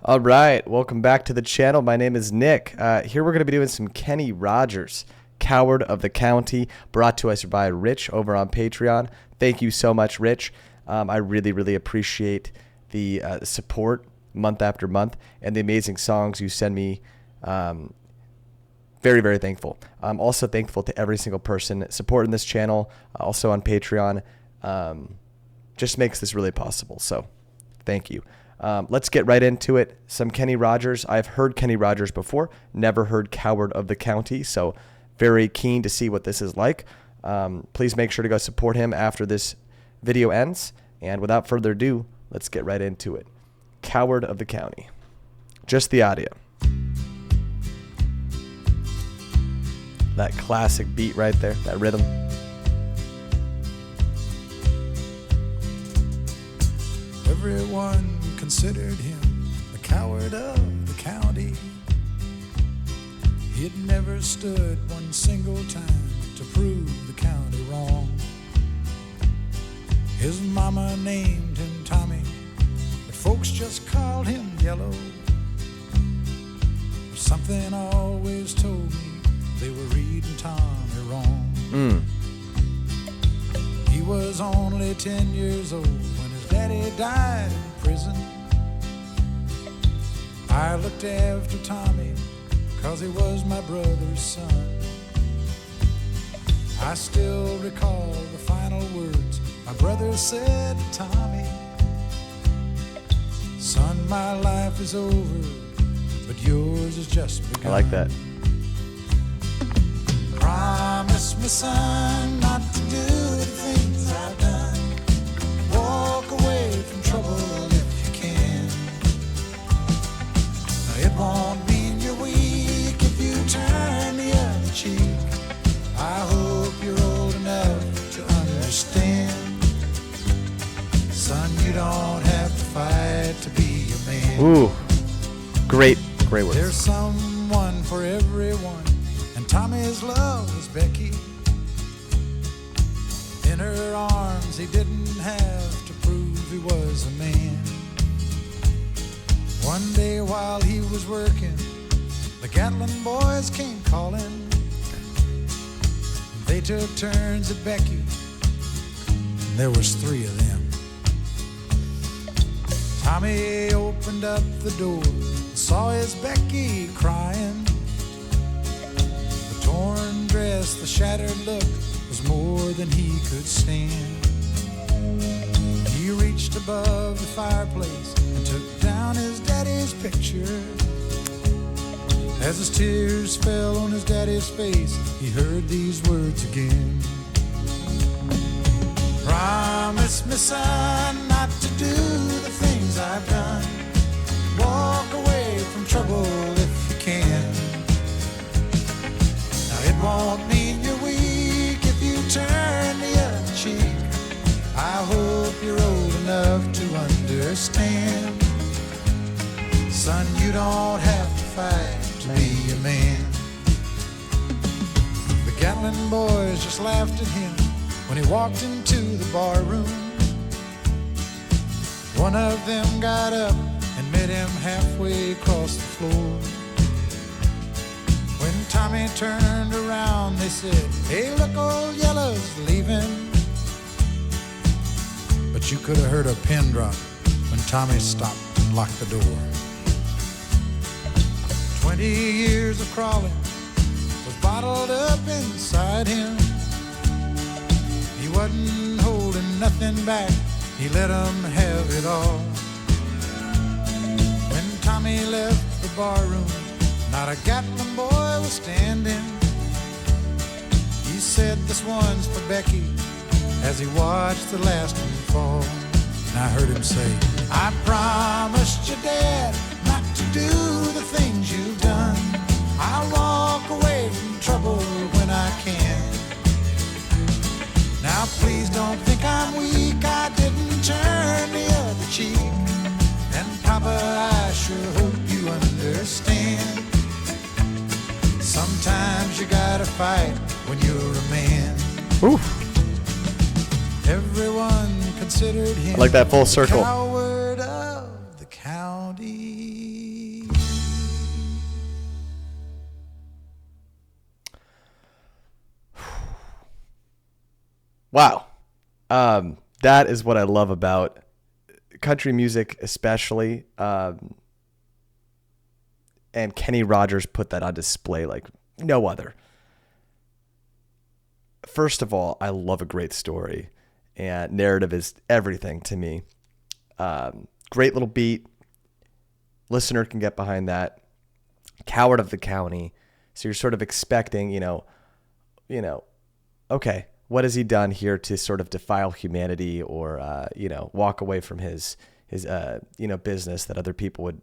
All right, welcome back to the channel. My name is Nick. Here we're going to be doing some Kenny Rogers, Coward of the County, brought to us by Rich over on Patreon. Thank you so much, Rich. I really appreciate the support month after month and the amazing songs you send me. Very thankful. I'm also thankful to every single person supporting this channel, also on Patreon. Just makes this really possible, so thank you. Let's get right into it. Some Kenny Rogers. I've heard Kenny Rogers before, never heard Coward of the County, so very keen to see what this is like. Please make sure to go support him after this video ends. And without further ado, let's get right into it. Coward of the County. Just the audio. That classic beat right there, that rhythm. Everyone considered him the coward of the county. He'd never stood one single time to prove the county wrong. His mama named him Tommy, but folks just called him Yellow. Something always told me they were reading Tommy wrong. He was only 10 years old when his daddy died in prison. I looked after Tommy 'cause he was my brother's son. I still recall the final words my brother said to Tommy. Son, my life is over, but yours is just begun. I like that. Promise me, son, not to do the things I've done. Walk away from trouble if you can. Now, it won't mean you're weak if you turn the other cheek. I hope you're old enough to understand. Son, you don't have to fight to be a man. Ooh, great words. There's someone for everyone, and Tommy's love was Becky. In her arms he didn't have to prove he was a man. One day while he was working, the Gatlin boys came calling. They took turns at Becky, and there was 3 of them. Tommy opened up the door and saw his Becky crying. The torn dress, the shattered look was more than he could stand. He reached above the fireplace and took down his daddy's picture. As his tears fell on his daddy's face, he heard these words again. Promise me, son, not to do the things I've done. Walk away from trouble if you can. Now, it won't mean you're weak if you turn the other cheek. I hope you're old enough to understand. Son, you don't have to fight to be a man. The Gatlin boys just laughed at him when he walked into the bar room. One of them got up and met him halfway across the floor. When Tommy turned around, they said, "Hey, look, old Yellow's leaving." But you could have heard a pin drop when Tommy stopped and locked the door. 20 years of crawling was bottled up inside him. He wasn't holding nothing back, he let them have it all. When Tommy left the bar room, not a Gatlin boy was standing. He said, "This one's for Becky," as he watched the last one fall. And I heard him say, "I promised your dad not to do the things you've done. I'll walk away from trouble when I can. Now please don't think I'm weak, I didn't turn the other cheek. And Papa, I sure hope you understand. Sometimes you gotta fight when you're a man." Oof. Everyone considered him I like that full circle. the coward of the county. county. Wow. That is what I love about country music, especially. And Kenny Rogers put that on display like no other. First of all, I love a great story, and narrative is everything to me. Great little beat. Listener can get behind that. Coward of the County. So you're sort of expecting, okay, what has he done here to sort of defile humanity or, walk away from his business that other people would,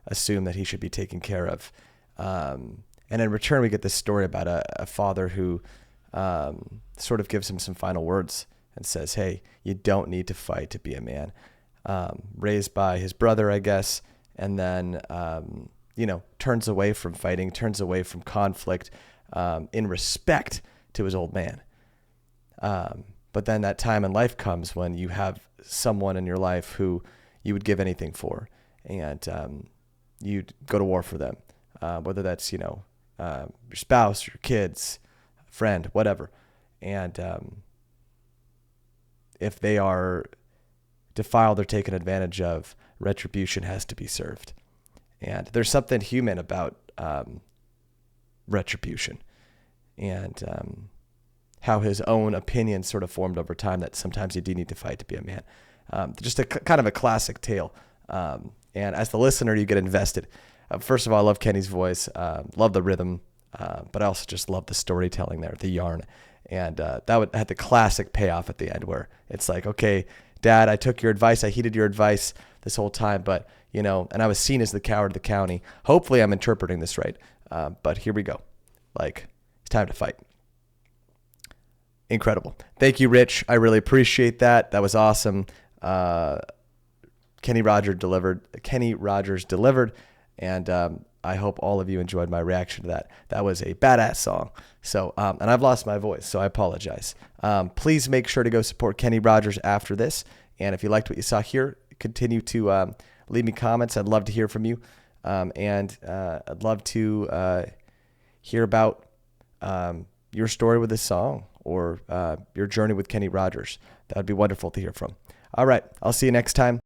assume that he should be taken care of. And in return, we get this story about a father who sort of gives him some final words and says, hey, you don't need to fight to be a man. Raised by his brother, I guess, and then, turns away from fighting, turns away from conflict in respect to his old man. But then that time in life comes when you have someone in your life who you would give anything for, and you'd go to war for them, whether that's, your spouse, your kids, friend, whatever. And if they are defiled or taken advantage of, retribution has to be served. And there's something human about retribution, and how his own opinion sort of formed over time that sometimes you do need to fight to be a man. Just a kind of a classic tale. And as the listener, you get invested. First of all, I love Kenny's voice, love the rhythm, but I also just love the storytelling there, the yarn. And that had the classic payoff at the end where it's like, okay, Dad, I took your advice. I heeded your advice this whole time, but, and I was seen as the coward of the county. Hopefully I'm interpreting this right. But here we go. Like, it's time to fight. Incredible. Thank you, Rich. I really appreciate that. That was awesome. Kenny Rogers delivered. And I hope all of you enjoyed my reaction to that. That was a badass song. So, and I've lost my voice, so I apologize. Please make sure to go support Kenny Rogers after this. And if you liked what you saw here, continue to leave me comments. I'd love to hear from you. And I'd love to hear about your story with this song or your journey with Kenny Rogers. That would be wonderful to hear from. All right. I'll see you next time.